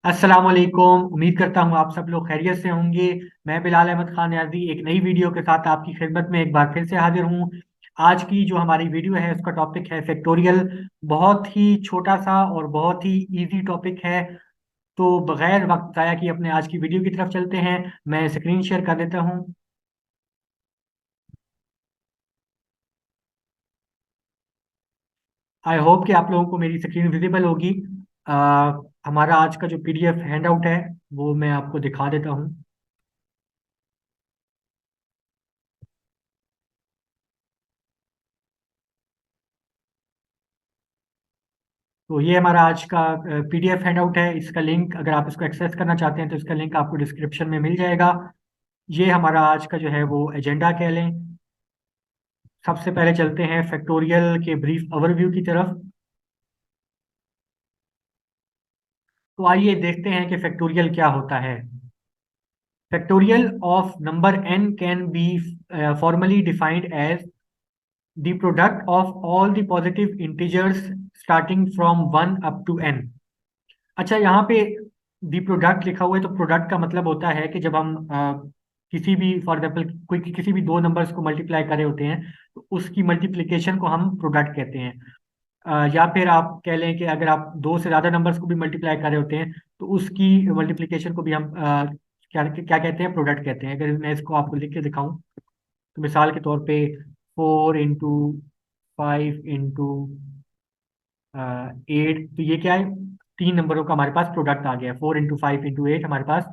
अस्सलाम वालेकुम। उम्मीद करता हूँ आप सब लोग खैरियत से होंगे। मैं बिलाल अहमद खान याजी एक नई वीडियो के साथ आपकी खिदमत में एक बार फिर से हाजिर हूँ। आज की जो हमारी वीडियो है उसका टॉपिक है फैक्टोरियल। बहुत ही छोटा सा और बहुत ही इजी टॉपिक है। तो बगैर वक्त ज़ाया किए अपने आज की वीडियो की तरफ चलते हैं। मैं स्क्रीन शेयर कर देता हूँ। आई होप कि आप लोगों को मेरी स्क्रीन विजिबल होगी। आ, हमारा आज का जो पीडीएफ हैंड आउट है वो मैं आपको दिखा देता हूँ। तो ये हमारा आज का पीडीएफ हैंडआउट है। इसका लिंक अगर आप इसको एक्सेस करना चाहते हैं तो इसका लिंक आपको डिस्क्रिप्शन में मिल जाएगा। ये हमारा आज का जो है वो एजेंडा कह लें। सबसे पहले चलते हैं फैक्टोरियल के ब्रीफ ओवरव्यू की तरफ। तो आइए देखते हैं कि फैक्टोरियल क्या होता है। Factorial of number n can be formally defined as the product of all the positive integers starting from 1 up to n। अच्छा, यहाँ पे दी प्रोडक्ट लिखा हुआ है तो प्रोडक्ट का मतलब होता है कि जब हम किसी भी फॉर एग्जाम्पल कोई किसी भी दो नंबर्स को मल्टीप्लाई करे होते हैं तो उसकी मल्टीप्लिकेशन को हम प्रोडक्ट कहते हैं। या फिर आप कह लें कि अगर आप दो से ज़्यादा नंबर्स को भी मल्टीप्लाई करे होते हैं तो उसकी मल्टीप्लिकेशन को भी हम क्या क्या कहते हैं, प्रोडक्ट कहते हैं। अगर मैं इसको आपको लिख के दिखाऊं तो मिसाल के तौर पे 4 इंटू 5 इंटू 8, तो ये क्या है, तीन नंबरों का हमारे पास प्रोडक्ट आ गया है। 4 इंटू 5 इंटू 8 हमारे पास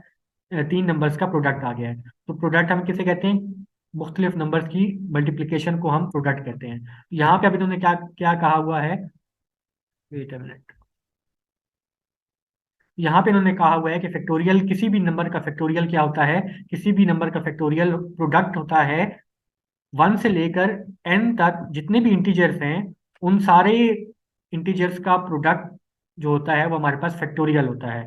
तीन नंबर्स का प्रोडक्ट आ गया है। तो प्रोडक्ट हम किसे कहते हैं? मुख्तलिफ नंबर्स की मल्टीप्लिकेशन को हम प्रोडक्ट कहते हैं। यहाँ पे अभी तुमने क्या क्या कहा हुआ है? Wait a minute. यहाँ पे इन्होंने कहा हुआ है कि फैक्टोरियल, किसी भी नंबर का फैक्टोरियल क्या होता है? किसी भी नंबर का फैक्टोरियल प्रोडक्ट होता है 1 से लेकर n तक जितने भी इंटीजर्स हैं उन सारे इंटीजर्स का प्रोडक्ट जो होता है वो हमारे पास फैक्टोरियल होता है।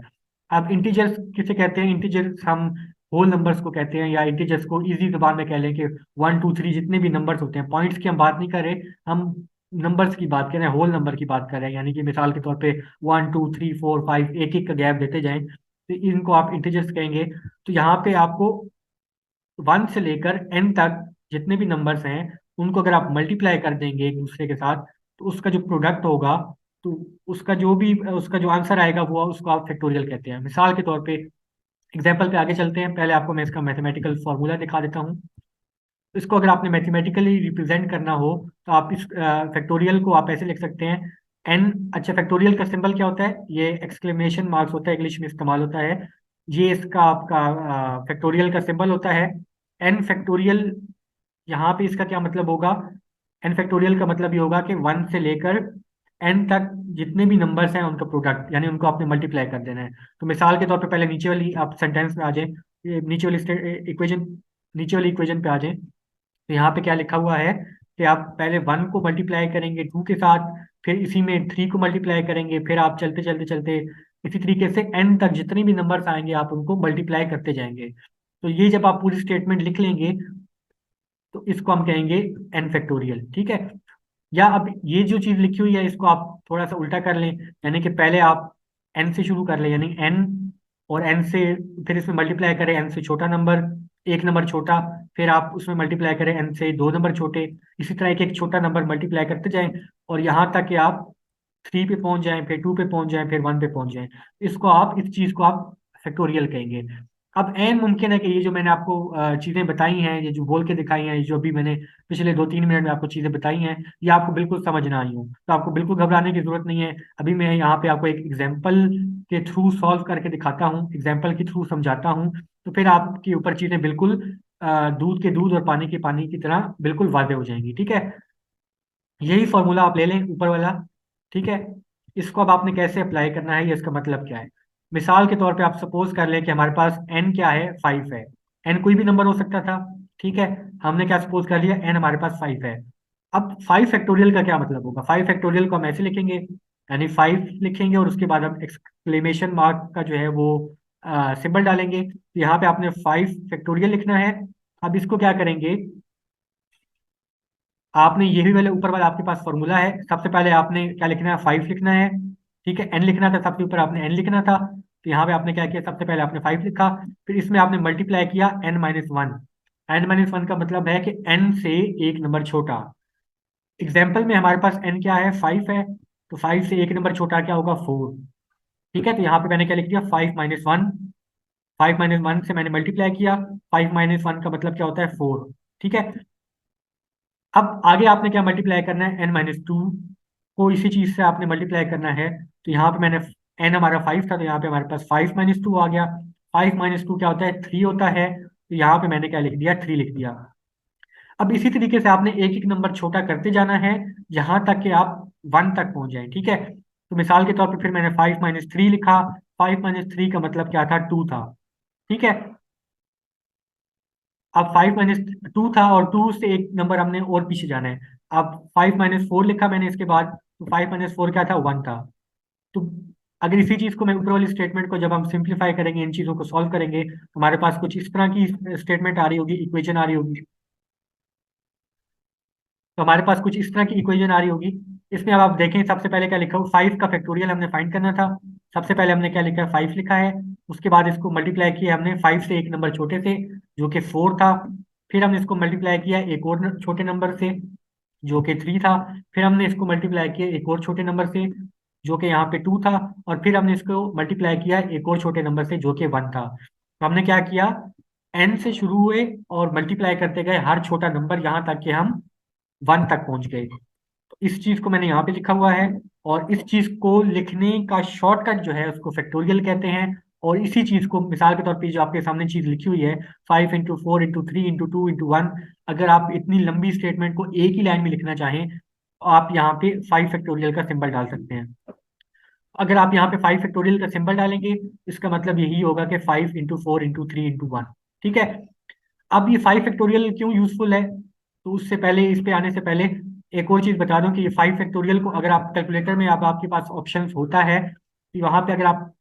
अब इंटीजर्स किसे कहते हैं? इंटीजर्स हम होल नंबर्स को कहते हैं, या इंटीजर्स को इजी जुबान में कह लें कि 1 2 3 जितने भी नंबर्स होते हैं। पॉइंट्स की हम बात नहीं कर रहे, हम नंबर्स की बात कर रहे हैं, होल नंबर की बात कर रहे हैं। यानी कि मिसाल के तौर पे 1 2 3 4 5 एक एक का गैप देते जाएं तो इनको आप इंटीजर्स कहेंगे। तो यहाँ पे आपको 1 से लेकर n तक जितने भी नंबर्स हैं उनको अगर आप मल्टीप्लाई कर देंगे एक दूसरे के साथ तो उसका जो प्रोडक्ट होगा, तो उसका जो आंसर आएगा वो उसको आप फैक्टोरियल कहते हैं। मिसाल के तौर पे एग्जाम्पल पे आगे चलते हैं। पहले आपको मैं इसका मैथमेटिकल फॉर्मूला दिखा देता हूँ। इसको अगर आपने मैथमेटिकली रिप्रेजेंट करना हो तो आप इस फैक्टोरियल को आप ऐसे लिख सकते हैं। एन, अच्छा फैक्टोरियल का सिंबल क्या होता है? ये एक्सक्लेमेशन मार्क्स होता है, इंग्लिश में इस्तेमाल होता है। ये इसका आपका फैक्टोरियल का सिंबल होता है। एन फैक्टोरियल, यहाँ पे इसका क्या मतलब होगा? एन फैक्टोरियल का मतलब ये होगा कि 1 से लेकर एन तक जितने भी नंबर्स हैं उनका प्रोडक्ट, यानी उनको आपने मल्टीप्लाई कर देना है। तो मिसाल के तौर पे पहले नीचे वाली आप सेंटेंस में आ जाए, ये नीचे वाली इक्वेशन पे आ जाए। तो यहाँ पे क्या लिखा हुआ है कि आप पहले 1 को मल्टीप्लाई करेंगे 2 के साथ, फिर इसी में 3 को मल्टीप्लाई करेंगे, फिर आप चलते चलते चलते इसी तरीके से एन तक जितने भी नंबर्स आएंगे आप उनको मल्टीप्लाई करते जाएंगे। तो ये जब आप पूरी स्टेटमेंट लिख लेंगे तो इसको हम कहेंगे एन फैक्टोरियल। ठीक है? या अब ये जो चीज लिखी हुई है इसको आप थोड़ा सा उल्टा कर लें, यानी कि पहले आप एन से शुरू कर लें, यानी एन, और एन से फिर इसमें मल्टीप्लाई करें एन से छोटा नंबर, एक नंबर छोटा, फिर आप उसमें मल्टीप्लाई करें एन से दो नंबर छोटे। इसी तरह एक एक छोटा नंबर मल्टीप्लाई करते जाएं और यहाँ तक कि आप 3 पे पहुंच जाएं, फिर 2 पे पहुंच जाएं, फिर 1 पे पहुंच जाएं। इसको आप, इस चीज को आप फैक्टोरियल कहेंगे। अब एन मुमकिन है कि ये जो मैंने आपको चीजें बताई हैं, ये जो बोल के दिखाई हैं, ये जो अभी मैंने पिछले 2 3 मिनट में आपको चीजें बताई हैं, ये आपको बिल्कुल समझ ना आई हो तो आपको बिल्कुल घबराने की जरूरत नहीं है। अभी मैं यहाँ पे आपको एक एग्जाम्पल के थ्रू सॉल्व करके दिखाता हूँ, एग्जाम्पल के थ्रू समझाता हूँ। तो फिर आपके ऊपर चीजें बिल्कुल दूध के दूध और पानी के पानी की तरह बिल्कुल वादे हो जाएंगी। ठीक है? यही फॉर्मूला आप ले लें ऊपर वाला। ठीक है? इसको अब आपने कैसे अप्लाई करना है, ये इसका मतलब क्या है? मिसाल के तौर पे आप सपोज कर लें कि हमारे पास एन क्या है, 5 है। एन कोई भी नंबर हो सकता था। ठीक है? हमने क्या सपोज कर लिया, एन हमारे पास 5 है। अब 5 फैक्टोरियल का क्या मतलब होगा? 5 फैक्टोरियल को हम ऐसे लिखेंगे, यानी 5 लिखेंगे और उसके बाद हम एक्सक्लेमेशन मार्क का जो है वो सिंबल डालेंगे। तो यहाँ पे आपने 5 फैक्टोरियल लिखना है। अब इसको क्या करेंगे, आपने ये भी वाले ऊपर वाला आपके पास फॉर्मूला है। सबसे पहले आपने क्या लिखना है, 5 लिखना है। ठीक है? एन लिखना था, सबसे ऊपर आपने एन लिखना था। तो यहाँ पे आपने क्या किया, सबसे पहले आपने 5 लिखा, फिर इसमें आपने मल्टीप्लाई किया n-1। n-1 का मतलब है कि n से एक नंबर छोटा। एग्जाम्पल में हमारे पास n क्या है, 5 है, तो 5 से एक नंबर छोटा क्या होगा, 4। ठीक है, तो यहाँ पे मैंने क्या लिख दिया, 5-1। 5-1 से मैंने मल्टीप्लाई किया, 5-1 का मतलब क्या होता है, 4। ठीक है, अब आगे आपने क्या मल्टीप्लाई करना है, n-2 को इसी चीज से आपने मल्टीप्लाई करना है। तो यहाँ पे मैंने n हमारा 5 था, तो यहाँ पे हमारे पास 5-2 आ गया। 5-2 क्या होता है, 3 होता है, तो यहाँ पे मैंने क्या लिख दिया, 3 लिख दिया। अब इसी तरीके से आपने एक एक नंबर छोटा करते जाना है, जहां तक कि आप 1 तक पहुंच जाए। ठीक है, तो मिसाल के तौर पे फिर मैंने 5-3 लिखा। 5-3 का मतलब क्या था, 2 था। ठीक है, अब 5-2 था और 2 से एक नंबर हमने और पीछे जाना है। अब 5-4 लिखा मैंने इसके बाद, तो 5-4 क्या था, 1 था। तो अगर इसी चीज को मैं ऊपर वाली स्टेटमेंट को जब हम सिंप्लीफाई करेंगे, इन चीजों को सॉल्व करेंगे, हमारे पास कुछ इस तरह की स्टेटमेंट आ रही होगी, इक्वेशन आ रही होगी। तो हमारे पास कुछ इस तरह की इक्वेशन आ रही होगी। इसमें अब आप देखें, सबसे पहले क्या लिखा हो, 5 का फैक्टोरियल हमने फाइंड करना था। सबसे पहले हमने क्या लिखा है, 5 लिखा है। उसके बाद इसको मल्टीप्लाई किया हमने 5 से एक नंबर छोटे से, जो कि 4 था। फिर हमने इसको मल्टीप्लाई किया एक और छोटे नंबर से, जो कि 3 था। फिर हमने इसको मल्टीप्लाई किया एक और छोटे नंबर से, जो कि यहाँ पे 2 था। और फिर हमने इसको मल्टीप्लाई किया एक और छोटे नंबर से, जो कि 1 था। तो हमने क्या किया, n से शुरू हुए और मल्टीप्लाई करते गए हर छोटा नंबर, यहाँ तक कि हम 1 तक पहुंच गए। तो इस चीज को मैंने यहाँ पे लिखा हुआ है। और इस चीज को लिखने का शॉर्टकट जो है उसको फैक्टोरियल कहते हैं। और इसी चीज को मिसाल के तौर पे जो आपके सामने चीज लिखी हुई है, 5-4-3-2-1, अगर आप इतनी लंबी स्टेटमेंट को एक ही लाइन में लिखना चाहें, तो आप यहाँ पे 5 फैक्टोरियल का सिंबल डाल सकते हैं। अगर आप यहाँ पे 5 फैक्टोरियल का सिंबल डालेंगे, इसका मतलब यही होगा कि 5-4-3-1। ठीक है, अब ये 5 फैक्टोरियल क्यों यूजफुल है, तो उससे पहले, इस पे आने से पहले एक और चीज बता दूं कि ये 5 फैक्टोरियल को अगर आप कैलकुलेटर में, आप आपके पास ऑप्शंस होता है, तो वहां पे अगर आप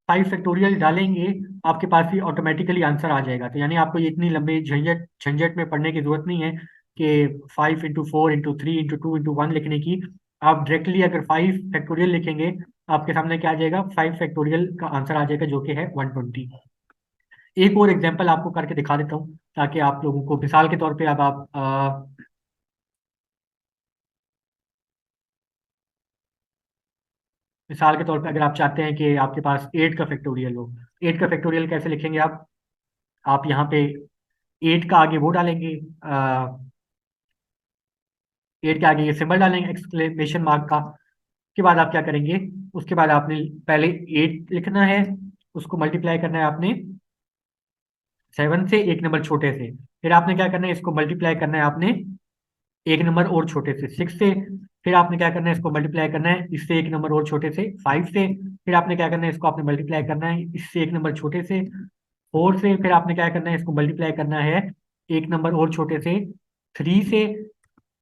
5 फैक्टोरियल डालेंगे, आपके पास ही ऑटोमेटिकली आंसर आ जाएगा। तो यानी आपको ये इतनी लंबी झंझट झंझट में पढ़ने की जरूरत नहीं है कि 5-4-3-2-1 लिखने की। आप डायरेक्टली अगर 5 फैक्टोरियल लिखेंगे, आपके सामने क्या आ जाएगा, 5 फैक्टोरियल का आंसर आ जाएगा, जो कि है 120। एक और एग्जांपल आपको करके दिखा देता हूँ, ताकि आप लोगों को मिसाल के तौर पे, अब आप मिसाल के तौर पे अगर आप चाहते हैं कि आपके पास 8 का फैक्टोरियल हो, 8 का फैक्टोरियल कैसे लिखेंगे आप यहाँ पे 8 का आगे वो डालेंगे, 8 के आगे ये सिंबल डालेंगे, एक्सक्लेमेशन मार्क का। उसके बाद आप क्या करेंगे, उसके बाद आपने पहले 8 लिखना है, उसको मल्टीप्लाई करना है आपने 7 से, एक नंबर छोटे से। फिर आपने क्या करना है, इसको मल्टीप्लाई करना है आपने एक नंबर और छोटे से, 6 से। फिर आपने क्या करना है, इसको मल्टीप्लाई करना है इससे एक नंबर और छोटे से, 5 से। फिर आपने क्या करना है, इसको आपने मल्टीप्लाई करना है इससे एक नंबर छोटे से, 4 से। फिर आपने क्या करना है, इसको मल्टीप्लाई करना है एक नंबर और छोटे से, 3 से।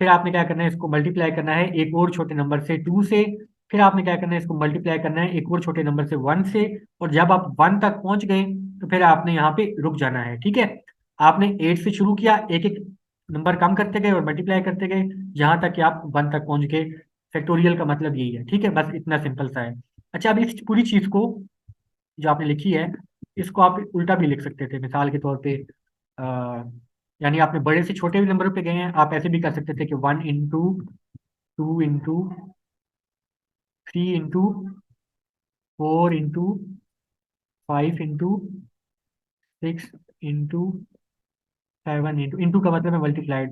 फिर आपने क्या करना है, इसको मल्टीप्लाई करना है एक और छोटे नंबर से, 2 से। फिर आपने क्या करना है, इसको मल्टीप्लाई करना है एक और छोटे नंबर से, 1 से। और जब आप 1 तक पहुंच गए, तो फिर आपने यहाँ पे रुक जाना है। ठीक है, आपने 8 से शुरू किया, एक एक नंबर कम करते गए और मल्टीप्लाई करते गए, जहां तक कि आप 1 तक पहुंच गए। फैक्टोरियल का मतलब यही है। ठीक है, बस इतना सिंपल सा है। अच्छा, अब इस पूरी चीज को जो आपने लिखी है, इसको आप उल्टा भी लिख सकते थे, मिसाल के तौर पे यानी आपने बड़े से छोटे भी नंबर पे गए हैं, आप ऐसे भी कर सकते थे कि 1 into 2 into 3 into 5 into 7 into का मतलब है मल्टीप्लाइड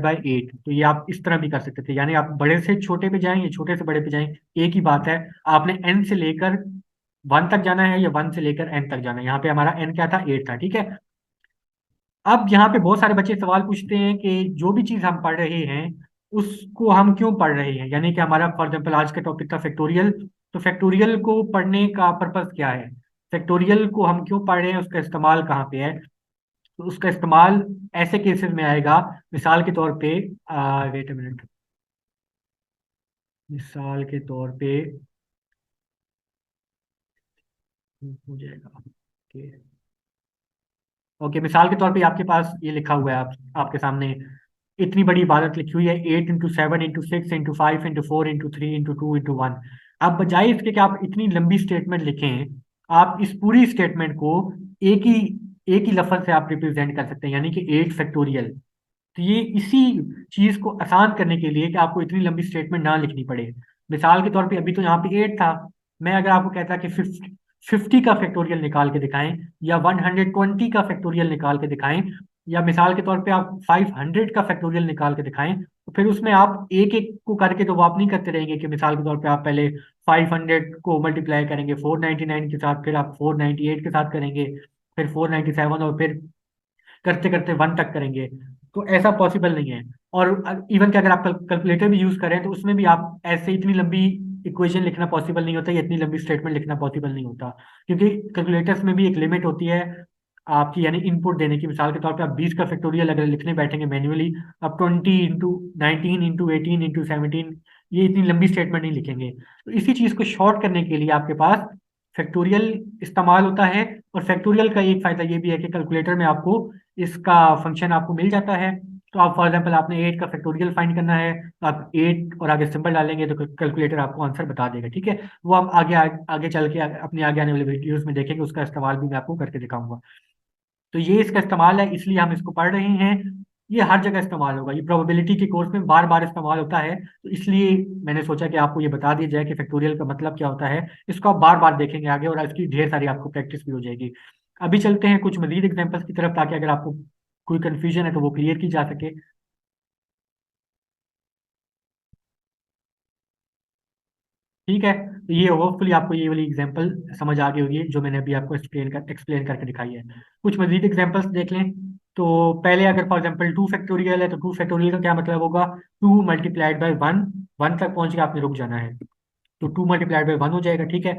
बाय 8। तो ये आप इस तरह भी कर सकते थे, यानी आप बड़े से छोटे पे जाएं या छोटे से बड़े पे जाएं, एक ही बात है। आपने n से लेकर 1 तक जाना है या 1 से लेकर n तक जाना है। यहाँ पे हमारा n क्या था, 8 था। ठीक है, अब यहाँ पे बहुत सारे बच्चे सवाल पूछते हैं कि जो भी चीज हम पढ़ रहे हैं, उसको हम क्यों पढ़ रहे हैं। यानी कि हमारा फॉर एग्जाम्पल आज का टॉपिक था फैक्टोरियल, तो फैक्टोरियल को पढ़ने का पर्पस क्या है, फैक्टोरियल को हम क्यों पढ़ रहे हैं, उसका इस्तेमाल कहाँ पे है। तो उसका इस्तेमाल ऐसे केसेस में आएगा, मिसाल के तौर पे, वेट अ मिनट, मिसाल के तौर पे हो जाएगा, ओके। ओके, मिसाल के तौर पे आपके पास ये लिखा हुआ है, आपके सामने इतनी बड़ी इबादत लिखी हुई है, 8 into 7 into 6 into 5 into 4 into 3 into 2 into 1। आप बजाय इसके कि आप इतनी लंबी स्टेटमेंट लिखें, आप इस पूरी स्टेटमेंट को एक ही एक ही लफ्ज से आप रिप्रेजेंट कर सकते हैं, यानी कि 8 फैक्टोरियल। तो ये इसी चीज को आसान करने के लिए कि आपको इतनी लंबी स्टेटमेंट ना लिखनी पड़े। मिसाल के तौर पे अभी तो यहाँ पे 8 था, मैं अगर आपको कहता कि 50 का फैक्टोरियल निकाल के दिखाएं, या 120 का फैक्टोरियल निकाल के दिखाएं, या मिसाल के तौर पे आप 500 का फैक्टोरियल निकाल के दिखाएं, तो फिर उसमें आप एक एक को करके तो वो आप नहीं करते रहेंगे कि मिसाल के तौर पे आप पहले 500 को मल्टीप्लाई करेंगे 499 के साथ, फिर आप 498 के साथ करेंगे, फिर 497, और फिर करते करते 1 तक करेंगे। तो ऐसा पॉसिबल नहीं है। और इवन कि अगर आप कैलकुलेटर भी यूज करें तो उसमें भी आप ऐसे इतनी लंबी इक्वेशन लिखना पॉसिबल नहीं होता, या इतनी लंबी स्टेटमेंट लिखना पॉसिबल नहीं होता, क्योंकि कैलकुलेटर्स में भी एक लिमिट होती है आपकी, यानी इनपुट देने की। मिसाल के तौर पे आप 20 का फैक्टोरियल अगर लिखने बैठेंगे मैन्युअली, आप 20 × 19 × 18 × 17, ये इतनी लंबी स्टेटमेंट नहीं लिखेंगे। तो इसी चीज को शॉर्ट करने के लिए आपके पास फैक्टोरियल इस्तेमाल होता है। और फैक्टोरियल का एक फायदा ये भी है कि कैलकुलेटर में आपको इसका फंक्शन आपको मिल जाता है। तो आप फॉर एग्जांपल आपने 8 का फैक्टोरियल फाइंड करना है, तो आप 8 और आगे सिंबल डालेंगे तो कैलकुलेटर आपको आंसर बता देगा। ठीक है, वो आप आगे चल के अपने आगे आने वाले वीडियोस में देखेंगे, उसका इस्तेमाल भी मैं आपको करके दिखाऊंगा। तो ये इसका इस्तेमाल है, इसलिए हम इसको पढ़ रहे हैं। ये हर जगह इस्तेमाल होगा, ये प्रोबेबिलिटी के कोर्स में बार बार इस्तेमाल होता है, तो इसलिए मैंने सोचा कि आपको ये बता दिया जाए कि फैक्टोरियल का मतलब क्या होता है। इसको आप बार बार देखेंगे आगे, और इसकी ढेर सारी आपको प्रैक्टिस भी हो जाएगी। अभी चलते हैं कुछ मजीद एग्जांपल्स की तरफ, ताकि अगर आपको कोई कंफ्यूजन है तो वो क्लियर की जा सके। ठीक है, तो ये होपफुली आपको ये वाली एग्जांपल समझ आ गई होगी जो मैंने अभी आपको एक्सप्लेन करके दिखाई है। कुछ मजीद एग्जांपल्स देख लें। तो पहले अगर फॉर एग्जांपल 2 फैक्टोरियल है, तो 2 फैक्टोरियल का क्या मतलब होगा? 2 × 1, 1 तक पहुंच के आपने रुक जाना है, तो 2 × 1 हो जाएगा। ठीक है।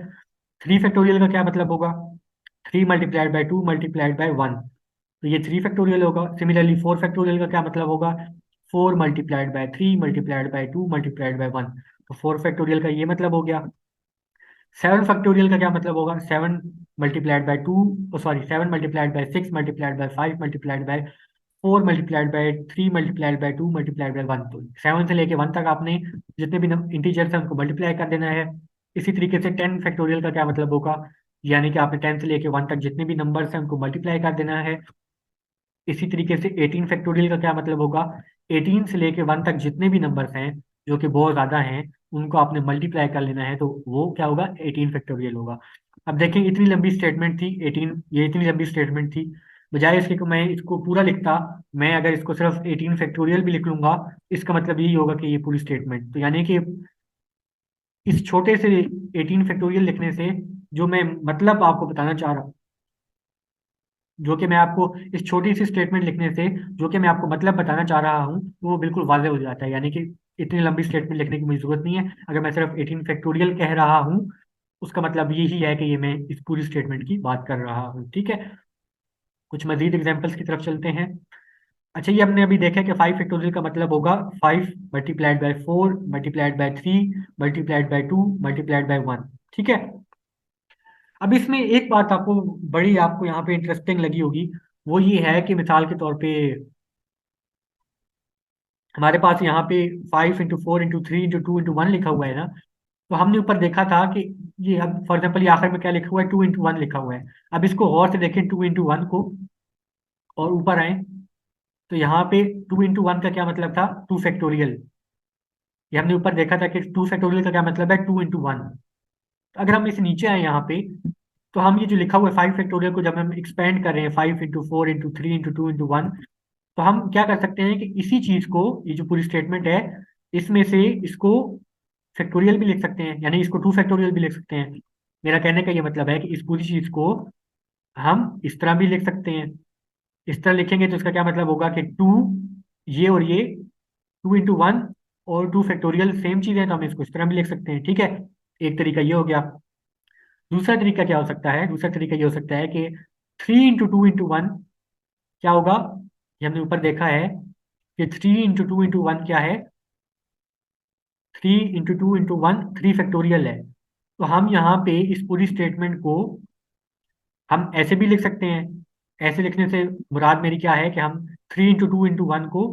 3 फैक्टोरियल का क्या मतलब होगा? 3 × 2 × 1, तो ये 3 फैक्टोरियल होगा। सिमिलरली 4 फैक्टोरियल का क्या मतलब होगा? 4 × 3 × 2 × 1, तो 4 फैक्टोरियल का ये मतलब हो गया। 7 फैक्टोरियल का क्या मतलब होगा? 7 × 2, सॉरी 7 × 2 × 5 × 5 × 4 × 3 × 2 तो 7 से लेके 1 तक आपने जितने भी इंटीजर्स हैं उनको मल्टीप्लाई कर देना है। इसी तरीके से 10 फैक्टोरियल का क्या मतलब होगा? यानी कि आपने 10 से लेके 1 तक जितने भी नंबर्स हैं उनको मल्टीप्लाई कर देना है। इसी तरीके से 18 फैक्टोरियल का क्या मतलब होगा? 18 से लेके 1 तक जितने भी नंबर्स हैं जो कि बहुत ज्यादा हैं, उनको आपने मल्टीप्लाई कर लेना है, तो वो क्या होगा? 18 फैक्टोरियल होगा। अब देखें, इतनी लंबी स्टेटमेंट थी 18, ये इतनी लंबी स्टेटमेंट थी। बजाय इसके कि मैं इसको पूरा लिखता, मैं अगर इसको सिर्फ 18 फैक्टोरियल भी लिख लूंगा, इसका मतलब यही होगा कि ये पूरी स्टेटमेंट, तो यानी कि इस छोटे से 18 फैक्टोरियल लिखने से, जो मैं मतलब आपको बताना चाह रहा जो कि मैं आपको इस छोटी सी स्टेटमेंट लिखने से जो कि मैं आपको मतलब बताना चाह रहा हूँ, तो वो बिल्कुल वाज़ेह हो जाता है। यानी कि इतनी लंबी स्टेटमेंट लिखने की मुझे जरूरत नहीं है। अगर मैं सिर्फ 18 फैक्टोरियल कह रहा हूँ, उसका मतलब यही है कि ये मैं इस पूरी स्टेटमेंट की बात कर रहा हूँ। ठीक है, कुछ मजीद एग्जाम्पल्स की तरफ चलते हैं। अच्छा, ये हमने अभी देखा कि 5 फैक्टोरियल का मतलब होगा 5 × 4 × 3 × 2 × 1। ठीक है। अब इसमें एक बात आपको बड़ी आपको यहाँ पे इंटरेस्टिंग लगी होगी, वो ये है कि मिसाल के तौर पे हमारे पास यहाँ पे 5 × 4 × 3 × 2 × 1 लिखा हुआ है ना। तो हमने ऊपर देखा था कि ये, अब फॉर एग्जाम्पल ये आखिर में क्या लिखा हुआ है? 2 × 1 लिखा हुआ है। अब इसको गौर से देखें 2 × 1 को, और ऊपर आए, तो यहाँ पे 2 × 1 का क्या मतलब था? 2 फैक्टोरियल। ये हमने ऊपर देखा था कि 2 फैक्टोरियल का क्या मतलब है? 2 × 1। अगर हम इसे नीचे आए यहाँ पे, तो हम ये जो लिखा हुआ है 5 फैक्टोरियल को जब हम एक्सपेंड कर रहे हैं 5 × 4 × 3 × 2 × 1, तो हम क्या कर सकते हैं कि इसी चीज को, ये जो पूरी स्टेटमेंट है, इसमें से इसको फैक्टोरियल भी लिख सकते हैं, यानी इसको 2 फैक्टोरियल भी लिख सकते हैं। मेरा कहने का ये मतलब है कि इस पूरी चीज को हम इस तरह भी लिख सकते हैं। इस तरह लिखेंगे तो इसका क्या मतलब होगा कि टू, ये और ये 2 × 1 और 2 फैक्टोरियल सेम चीज है, तो हम इसको इस तरह भी लिख सकते हैं। ठीक है, एक तरीका ये हो गया। दूसरा तरीका क्या हो सकता है? दूसरा तरीका ये हो सकता है कि 3 × 2 × 1 क्या होगा? ये हमने ऊपर देखा है कि 3 × 2 × 1 क्या है? 3 × 2 × 1 3 फैक्टोरियल है। तो हम यहाँ पे इस पूरी स्टेटमेंट को हम ऐसे भी लिख सकते हैं। ऐसे लिखने से मुराद मेरी क्या है कि हम 3 × 2 × 1 को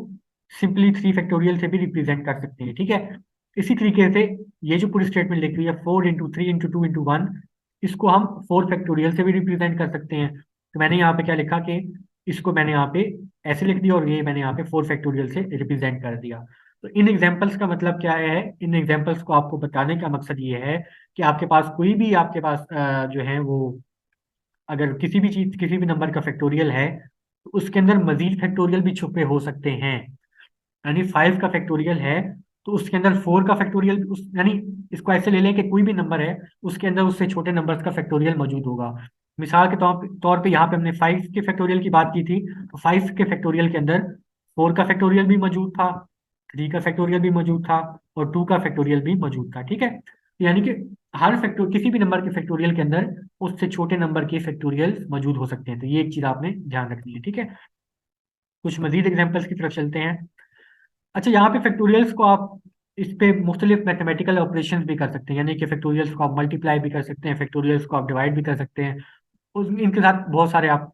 सिंपली 3 फैक्टोरियल से भी रिप्रेजेंट कर सकते हैं। ठीक है, इसी तरीके से ये जो पूरी स्टेटमेंट लिखी हुई है 4 × 3 × 2 × 1, इसको हम 4 फैक्टोरियल से भी रिप्रेजेंट कर सकते हैं। तो मैंने यहाँ पे क्या लिखा कि इसको मैंने यहाँ पे ऐसे लिख दिया और ये मैंने यहाँ पे 4 फैक्टोरियल से रिप्रेजेंट कर दिया। तो इन एग्जाम्पल्स का मतलब क्या है, इन एग्जाम्पल्स को आपको बताने का मकसद ये है कि आपके पास कोई भी आपके पास जो है वो, अगर किसी भी चीज किसी भी नंबर का फैक्टोरियल है तो उसके अंदर मजीद फैक्टोरियल भी छुपे हो सकते हैं। यानी 5 का फैक्टोरियल है तो उसके अंदर 4 का फैक्टोरियल उस यानी इसको ऐसे ले लें कि कोई भी नंबर है उसके अंदर उससे छोटे नंबर्स का फैक्टोरियल मौजूद होगा। मिसाल के तौर पे यहाँ पे हमने 5 के फैक्टोरियल की बात की थी, तो 5 के फैक्टोरियल के अंदर 4 का फैक्टोरियल भी मौजूद था, 3 का फैक्टोरियल भी मौजूद था और 2 का फैक्टोरियल भी मौजूद था। ठीक है, यानी कि हर फैक्टोर किसी भी नंबर के फैक्टोरियल के अंदर उससे छोटे नंबर के फैक्टोरियल मौजूद हो सकते हैं। तो ये एक चीज आपने ध्यान रखनी है। ठीक है, कुछ मजीद एग्जाम्पल्स की तरफ चलते हैं। अच्छा, यहाँ पे फैक्टोरियल्स को आप इस पे मुख्तलिफ मैथमेटिकल ऑपरेशंस भी कर सकते हैं, यानी कि फैक्टोरियल्स को आप मल्टीप्लाई भी कर सकते हैं, फैक्टोरियल्स को आप डिवाइड भी कर सकते हैं। इनके साथ बहुत सारे आप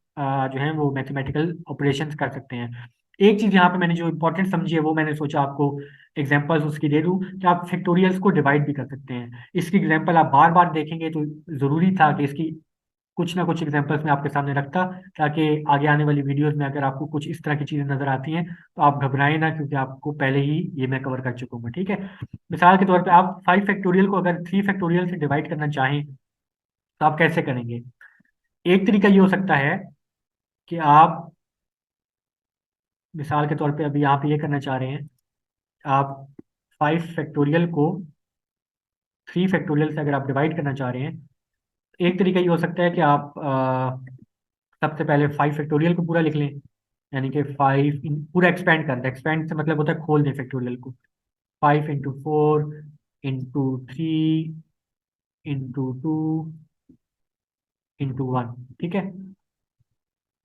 जो हैं वो मैथमेटिकल ऑपरेशंस कर सकते हैं। एक चीज़ यहाँ पे मैंने जो इंपॉर्टेंट समझी है वो मैंने सोचा आपको एग्जांपल्स उसकी दे दूं कि आप फैक्टोरियल्स को डिवाइड भी कर सकते हैं। इसकी एग्जांपल आप बार बार देखेंगे तो ज़रूरी था कि इसकी कुछ ना कुछ एग्जांपल्स मैं आपके सामने रखता, ताकि आगे आने वाली वीडियोस में अगर आपको कुछ इस तरह की चीज़ें नजर आती हैं तो आप घबराएं ना, क्योंकि आपको पहले ही ये मैं कवर कर चुका हूँ। ठीक है, मिसाल के तौर पे आप 5 फैक्टोरियल को अगर 3 फैक्टोरियल से डिवाइड करना चाहें तो आप कैसे करेंगे। एक तरीका ये हो सकता है कि आप मिसाल के तौर पे अभी यहाँ पे ये करना चाह रहे हैं, आप 5 फैक्टोरियल को 3 फैक्टोरियल से अगर आप डिवाइड करना चाह रहे हैं, एक तरीका ये हो सकता है कि आप सबसे पहले 5 फैक्टोरियल को पूरा लिख लें, यानी कि 5 पूरा एक्सपेंड कर दें। एक्सपेंड से मतलब होता है खोल दें फैक्टोरियल को। 5 × 4 × 3 × 2 × 1। ठीक है,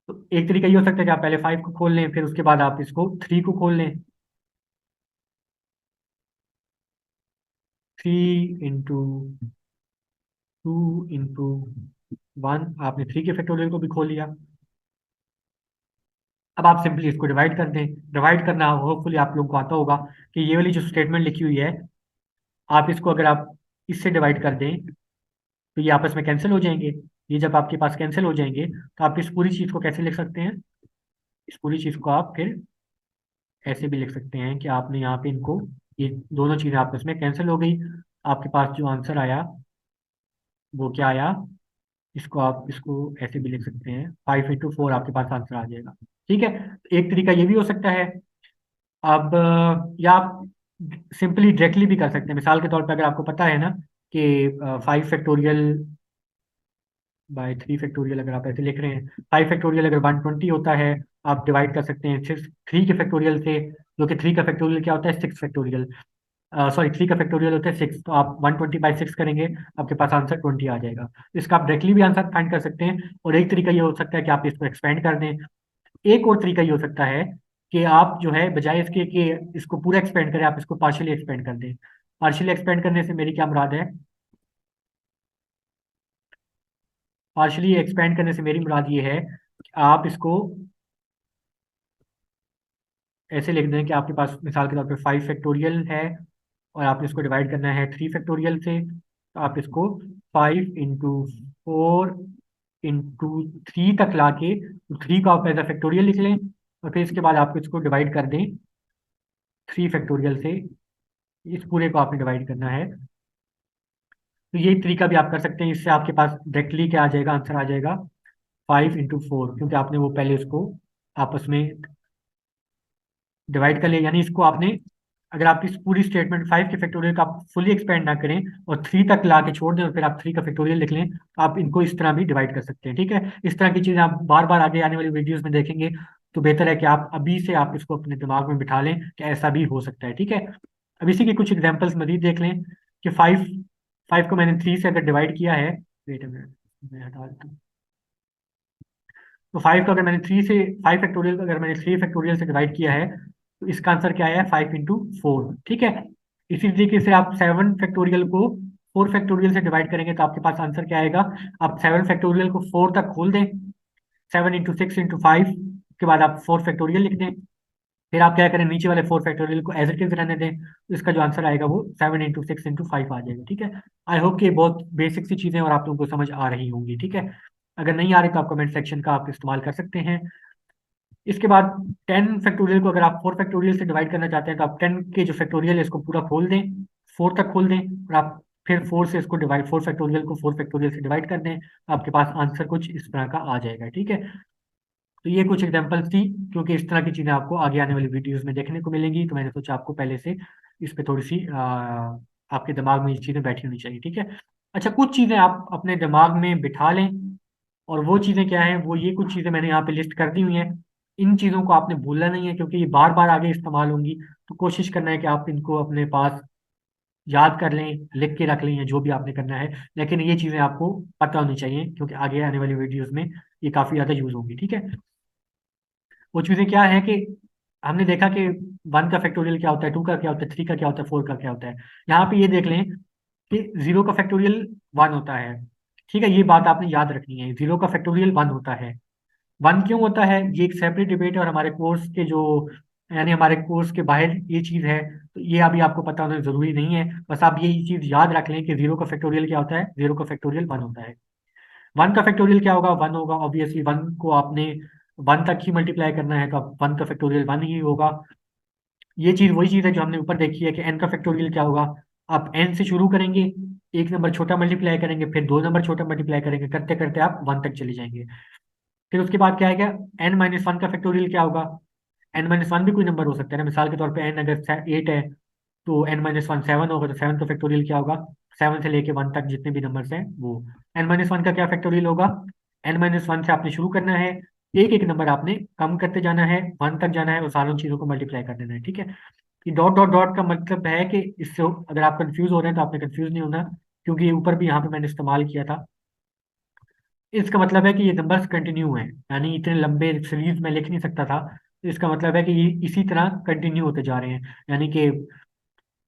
तो एक तरीका ये हो सकता है कि आप पहले 5 को खोल लें, फिर उसके बाद आप इसको 3 को खोल लें। 3 × 2 × 1, आपने 3 के फैक्टोरियल को भी खोल लिया। अब आप सिंपली इसको डिवाइड कर दें। डिवाइड करना होपफुली आप लोगों को आता होगा कि ये वाली जो स्टेटमेंट लिखी हुई है, आप इसको अगर आप इससे डिवाइड कर दें तो ये आपस में कैंसिल हो जाएंगे। ये जब आपके पास कैंसिल हो जाएंगे तो आप इस पूरी चीज़ को कैसे लिख सकते हैं, इस पूरी चीज़ को आप फिर ऐसे भी लिख सकते हैं कि आपने यहाँ पे इनको, ये दोनों चीज़ें आपस में कैंसिल हो गई। आपके पास जो आंसर आया वो क्या आया, इसको आप इसको ऐसे भी लिख सकते हैं, 5 × 4 आपके पास आंसर आ जाएगा। ठीक है, तो एक तरीका ये भी हो सकता है। अब या आप सिंपली डायरेक्टली भी कर सकते हैं। मिसाल के तौर पर अगर आपको पता है ना कि 5 फैक्टोरियल बाय 3 फैक्टोरियल, अगर आप ऐसे लिख रहे हैं 5 फैक्टोरियल अगर 120 होता है, आप डिवाइड कर सकते हैं 3 के फैक्टोरियल से, जो कि 3 का फैक्टोरियल क्या होता है, 6 फैक्टोरियल, सॉरी 3 का फैक्टोरियल होता है 6। तो आप 120/6 करेंगे, आपके पास आंसर 20 आ जाएगा। तो इसका आप डायरेक्टली भी आंसर फाइंड कर सकते हैं। और एक तरीका ये हो सकता है कि आप इसको एक्सपेंड कर दें। एक और तरीका ये हो सकता है कि आप जो है बजाय इसके कि इसको पूरा एक्सपेंड करें, आप इसको पार्शियली एक्सपेंड कर दें। पार्शियली एक्सपेंड करने से मेरी क्या मुराद है, पार्शियली एक्सपेंड करने से मेरी मुराद ये है कि आप इसको ऐसे लिख दें कि आपके पास मिसाल के तौर पे 5 फैक्टोरियल है और आपने इसको डिवाइड करना है 3 फैक्टोरियल से। तो आप इसको 5 × 4 × 3 तक लाके 3 को आप एज अ फैक्टोरियल लिख लें और फिर इसके बाद आपको इसको डिवाइड कर दें 3 फैक्टोरियल से। इस पूरे को आपने डिवाइड करना है। तो ये तरीका भी आप कर सकते हैं, इससे आपके पास डायरेक्टली क्या आ जाएगा, आंसर आ जाएगा 5 × 4, क्योंकि आपने वो पहले उसको आपस में डिवाइड कर लिया। यानी इसको आपने, अगर आप इस पूरी स्टेटमेंट 5 के फैक्टोरियल का आप फुली एक्सपेंड ना करें और 3 तक ला के छोड़ दें और फिर आप 3 का फैक्टोरियल लिख लें, तो आप इनको इस तरह भी डिवाइड कर सकते हैं। ठीक है, इस तरह की चीज़ें आप बार बार आगे आने वाली वीडियोस में देखेंगे, तो बेहतर है कि आप अभी से आप इसको अपने दिमाग में बिठा लें कि ऐसा भी हो सकता है। ठीक है, अब इसी के कुछ एग्जाम्पल्स मजीद देख लें कि 5 को मैंने 3 से अगर डिवाइड किया है, वेट अ मिनट मैं हटा देता हूँ। तो 5 को अगर मैंने 3 से 5 फैक्टोरियल को अगर मैंने 3 फैक्टोरियल से डिवाइड किया है तो इसका आंसर क्या आया, 5 × 4। ठीक है, इसी तरीके से आप 7 फैक्टोरियल को 4 फैक्टोरियल से डिवाइड करेंगे तो आपके पास आंसर क्या आएगा। आप 7 फैक्टोरियल को 4 तक खोल दें, 7 × 6 × 5 के बाद आप 4 फैक्टोरियल लिख दें। फिर आप क्या करें, नीचे वाले 4 फैक्टोरियल को एज इट इज रहने दें, तो इसका जो आंसर आएगा वो 7 × 6 × 5 आ जाएगा। ठीक है, आई होप कि ये बहुत बेसिक सी चीज़ें और आप लोगों को समझ आ रही होंगी। ठीक है, अगर नहीं आ रही तो आप कमेंट सेक्शन का आप इस्तेमाल कर सकते हैं। इसके बाद 10 फैक्टोरियल को अगर आप 4 फैक्टोरियल से डिवाइड करना चाहते हैं तो आप 10 के जो फैक्टोरियल है इसको पूरा खोल दें, 4 तक खोल दें, और आप फिर 4 से इसको डिवाइड, 4 फैक्टोरियल को 4 फैक्टोरियल से डिवाइड कर दें, तो आपके पास आंसर कुछ इस तरह का आ जाएगा। ठीक है, तो ये कुछ एग्जांपल्स थी, क्योंकि इस तरह की चीज़ें आपको आगे आने वाली वीडियोस में देखने को मिलेंगी, तो मैंने सोचा आपको पहले से इस पे थोड़ी सी आपके दिमाग में ये चीज़ें बैठी होनी चाहिए। ठीक है, अच्छा, कुछ चीज़ें आप अपने दिमाग में बिठा लें, और वो चीज़ें क्या हैं, वो ये कुछ चीज़ें मैंने यहाँ पे लिस्ट कर दी हुई हैं। इन चीज़ों को आपने भूलना नहीं है, क्योंकि ये बार बार आगे इस्तेमाल होंगी, तो कोशिश करना है कि आप इनको अपने पास याद कर लें, लिख के रख लें, या जो भी आपने करना है, लेकिन ये चीज़ें आपको पता होनी चाहिए, क्योंकि आगे आने वाली वीडियोज़ में ये काफ़ी ज़्यादा यूज़ होंगी। ठीक है, वो चीज़ें क्या है कि हमने देखा कि 1 का फैक्टोरियल क्या होता है, 2 का क्या होता है, 3 का क्या होता है, 4 का क्या होता है। यहाँ पे ये देख लें कि 0 का फैक्टोरियल 1 होता है। ठीक है, ये बात आपने याद रखनी है, 0 का फैक्टोरियल 1 होता है। 1 क्यों होता है, ये एक सेपरेट डिबेट है, और हमारे कोर्स के जो, यानी हमारे कोर्स के बाहर ये चीज़ है, तो ये अभी आपको पता होना जरूरी नहीं है। बस आप यही चीज़ याद रख लें कि 0 का फैक्टोरियल क्या होता है, 0 का फैक्टोरियल 1 होता है। 1 का फैक्टोरियल क्या होगा, 1 होगा, ऑब्वियसली 1 को आपने 1 तक ही मल्टीप्लाई करना है, तो आप 1 का फैक्टोरियल 1 ही होगा। ये चीज़ वही चीज़ है जो हमने ऊपर देखी है कि n का फैक्टोरियल क्या होगा। आप n से शुरू करेंगे, एक नंबर छोटा मल्टीप्लाई करेंगे, फिर 2 नंबर छोटा मल्टीप्लाई करेंगे, करते करते आप 1 तक चले जाएंगे। फिर उसके बाद क्या आएगा, n-1 का फैक्टोरियल क्या होगा। n-1 भी कोई नंबर हो सकता है ना, मिसाल के तौर पे n अगर 8 है, तो n-1 7 होगा, तो 7 का फैक्टोरियल क्या होगा, 7 से लेके 1 तक जितने भी नंबर्स हैं वो। n-1 का क्या फैक्टोरियल होगा, n-1 से आपने शुरू करना है, एक एक नंबर आपने कम करते जाना है, 1 तक जाना है, और सारों चीज़ों को मल्टीप्लाई कर देना है। ठीक है, कि डॉट डॉट डॉट का मतलब है कि इससे अगर आप कंफ्यूज हो रहे हैं तो आपने कंफ्यूज नहीं होना, क्योंकि ये ऊपर भी यहाँ पे मैंने इस्तेमाल किया था। इसका मतलब है कि ये नंबर्स कंटिन्यू हैं, यानी इतने लंबे सीरीज में लिख नहीं सकता था, तो इसका मतलब है कि ये इसी तरह कंटिन्यू होते जा रहे हैं, यानी कि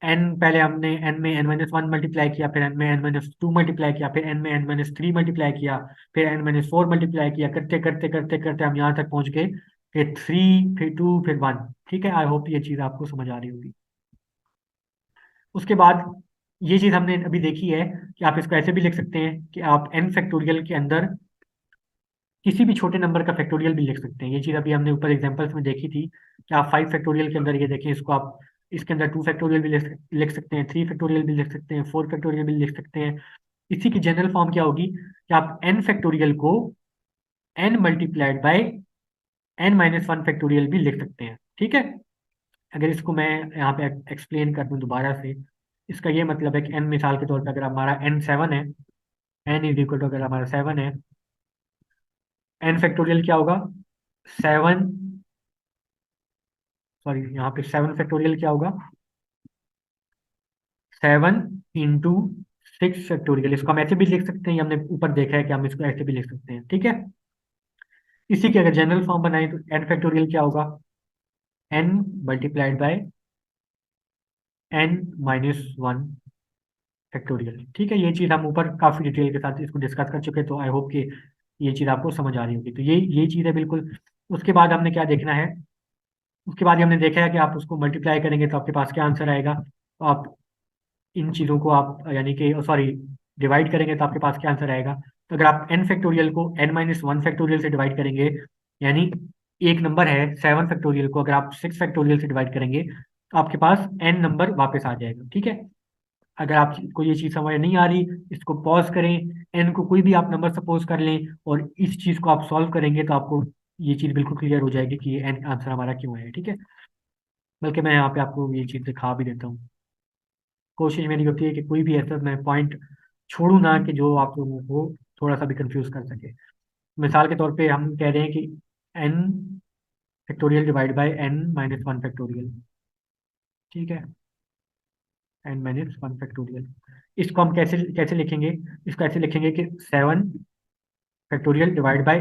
एन, पहले हमने एन में n-1 मल्टीप्लाई किया, फिर एन में n-2 मल्टीप्लाई किया, फिर एन में n-3 मल्टीप्लाई किया, फिर n-4 मल्टीप्लाई किया, करते करते करते करते हम यहाँ तक पहुंच गए, फिर 3, फिर 2, फिर 1। ठीक है, आई होप ये चीज़ आपको समझ आ रही होगी। उसके बाद ये चीज़ हमने अभी देखी है कि आप इसको ऐसे भी लिख सकते हैं कि आप n फैक्टोरियल के अंदर किसी भी छोटे नंबर का फैक्टोरियल भी लिख सकते हैं। ये चीज़ अभी हमने ऊपर एग्जांपल्स में देखी थी कि आप 5 फैक्टोरियल के अंदर ये देखें, इसको आप इसके अंदर 2 फैक्टोरियल भी लिख सकते हैं, 3 फैक्टोरियल भी लिख सकते हैं, 4 फैक्टोरियल भी लिख सकते हैं। इसी की जनरल फॉर्म क्या होगी कि आप n फैक्टोरियल को n×n-1 फैक्टोरियल भी लिख सकते हैं। ठीक है, अगर इसको मैं यहाँ पे एक्सप्लेन कर दूं दोबारा से, इसका ये मतलब है कि n, मिसाल के तौर पर अगर हमारा n 7 है, n अगर हमारा 7 है, n फैक्टोरियल क्या होगा, 7, सॉरी यहाँ पे 7 फैक्टोरियल क्या होगा, 7 × 6 फैक्टोरियल। इसको हम ऐसे भी लिख सकते हैं, ये हमने ऊपर देखा है कि हम इसको ऐसे भी लिख सकते हैं। ठीक है, इसी की अगर जनरल फॉर्म बनाए तो n फैक्टोरियल क्या होगा, n × n-1 फैक्टोरियल। ठीक है, ये चीज़ हम ऊपर काफ़ी डिटेल के साथ इसको डिस्कस कर चुके हैं, तो आई होप कि ये चीज़ आपको समझ आ रही होगी। तो ये चीज़ है बिल्कुल। उसके बाद हमने क्या देखना है, उसके बाद ही हमने देखा है कि आप उसको मल्टीप्लाई करेंगे तो आपके पास क्या आंसर आएगा। तो आप इन चीज़ों को आप, यानी कि सॉरी, डिवाइड करेंगे तो आपके पास क्या आंसर आएगा। तो अगर आप n फैक्टोरियल को n-1 फैक्टोरियल से डिवाइड करेंगे, यानी एक नंबर है 7 फैक्टोरियल को अगर आप 6 फैक्टोरियल से डिवाइड करेंगे, तो आपके पास n नंबर वापस आ जाएगा। ठीक है, अगर आपको ये चीज़ समझ नहीं आ रही, इसको पॉज करें, n को कोई भी आप नंबर सपोज कर लें, और इस चीज़ को आप सॉल्व करेंगे तो आपको ये चीज़ बिल्कुल क्लियर हो जाएगी कि ये n आंसर हमारा क्यों है। ठीक है, बल्कि मैं यहाँ पे आपको ये चीज़ दिखा भी देता हूँ। कोशिश मेरी होती है कि कोई भी ऐसा मैं पॉइंट छोड़ूं ना कि जो आप लोगों को थोड़ा सा भी कंफ्यूज कर सके। मिसाल के तौर पे हम कह रहे हैं कि n factorial divide by n-1 factorial. ठीक है, n-1 फैक्टोरियल, इसको हम कैसे कैसे लिखेंगे, इसको ऐसे लिखेंगे कि 7 फैक्टोरियल डिवाइड बाय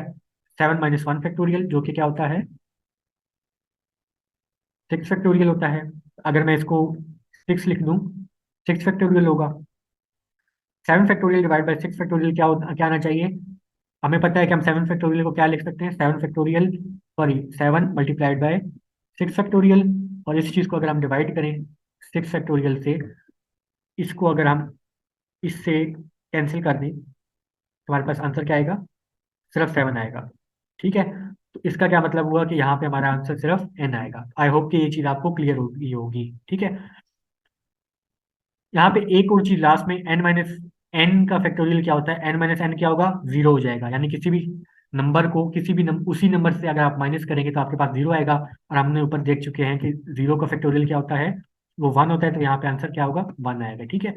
7-1 फैक्टोरियल, जो कि क्या होता है, 6 फैक्टोरियल होता है। अगर मैं इसको 6 लिख दूं, 6 फैक्टोरियल होगा। 7 फैक्टोरियल डिवाइड बाय 6 फैक्टोरियल क्या आना चाहिए, हमें पता है कि हम 7 फैक्टोरियल को क्या लिख सकते हैं, 7 फैक्टोरियल, सॉरी 7 × 6 6 फैक्टोरियल, और इस चीज़ को अगर हम डिवाइड करें 6 फैक्टोरियल से, इसको अगर हम इससे कैंसिल कर दें तो हमारे पास आंसर क्या आएगा? सिर्फ 7 आएगा। ठीक है, तो इसका क्या मतलब हुआ कि यहाँ पे हमारा आंसर सिर्फ n आएगा। आई होप कि ये चीज़ आपको क्लियर होगी। ठीक है, यहाँ पे एक और चीज लास्ट में, n माइनस एन का फैक्टोरियल क्या होता है? n माइनस एन क्या होगा? जीरो हो जाएगा। यानी किसी भी नंबर को किसी भी उसी नंबर से अगर आप माइनस करेंगे तो आपके पास जीरो आएगा। और हमने ऊपर देख चुके हैं कि जीरो का फैक्टोरियल क्या होता है? वो 1 होता है। तो यहाँ पे आंसर क्या होगा? 1 आएगा। ठीक है,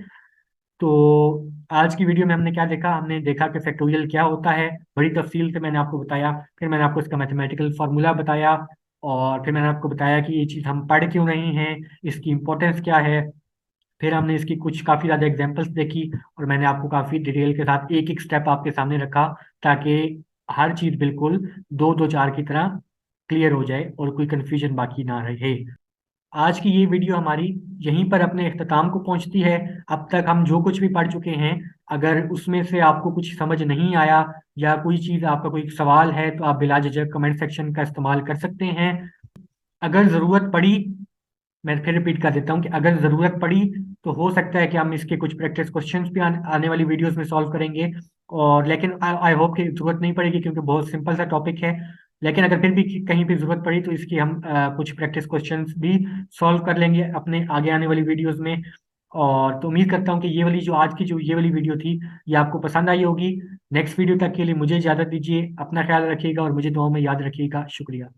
तो आज की वीडियो में हमने क्या देखा? हमने देखा कि फैक्टोरियल क्या होता है, बड़ी तफसील से मैंने आपको बताया। फिर मैंने आपको इसका मैथमेटिकल फार्मूला बताया, और फिर मैंने आपको बताया कि ये चीज़ हम पढ़ क्यों रहे हैं, इसकी इंपॉर्टेंस क्या है। फिर हमने इसकी कुछ काफ़ी ज़्यादा एग्जांपल्स देखी, और मैंने आपको काफ़ी डिटेल के साथ एक एक स्टेप आपके सामने रखा, ताकि हर चीज़ बिल्कुल 2 2 4 की तरह क्लियर हो जाए और कोई कंफ्यूजन बाकी ना रहे। आज की ये वीडियो हमारी यहीं पर अपने इख्तिताम को पहुंचती है। अब तक हम जो कुछ भी पढ़ चुके हैं, अगर उसमें से आपको कुछ समझ नहीं आया या कोई चीज़, आपका कोई सवाल है, तो आप बिला झिझक कमेंट सेक्शन का इस्तेमाल कर सकते हैं। अगर ज़रूरत पड़ी, मैं फिर रिपीट कर देता हूँ कि अगर ज़रूरत पड़ी तो हो सकता है कि हम इसके कुछ प्रैक्टिस क्वेश्चंस भी आने वाली वीडियोस में सॉल्व करेंगे। और लेकिन आई होप कि ज़रूरत नहीं पड़ेगी, क्योंकि बहुत सिंपल सा टॉपिक है। लेकिन अगर फिर भी कहीं भी ज़रूरत पड़ी तो इसकी हम कुछ प्रैक्टिस क्वेश्चंस भी सॉल्व कर लेंगे अपने आगे आने वाली वीडियोज़ में। और तो उम्मीद करता हूँ कि ये वाली जो आज की जो ये वाली वीडियो थी, ये आपको पसंद आई होगी। नेक्स्ट वीडियो तक के लिए मुझे इजाज़त दीजिए। अपना ख्याल रखिएगा और मुझे दुआ में याद रखिएगा। शुक्रिया।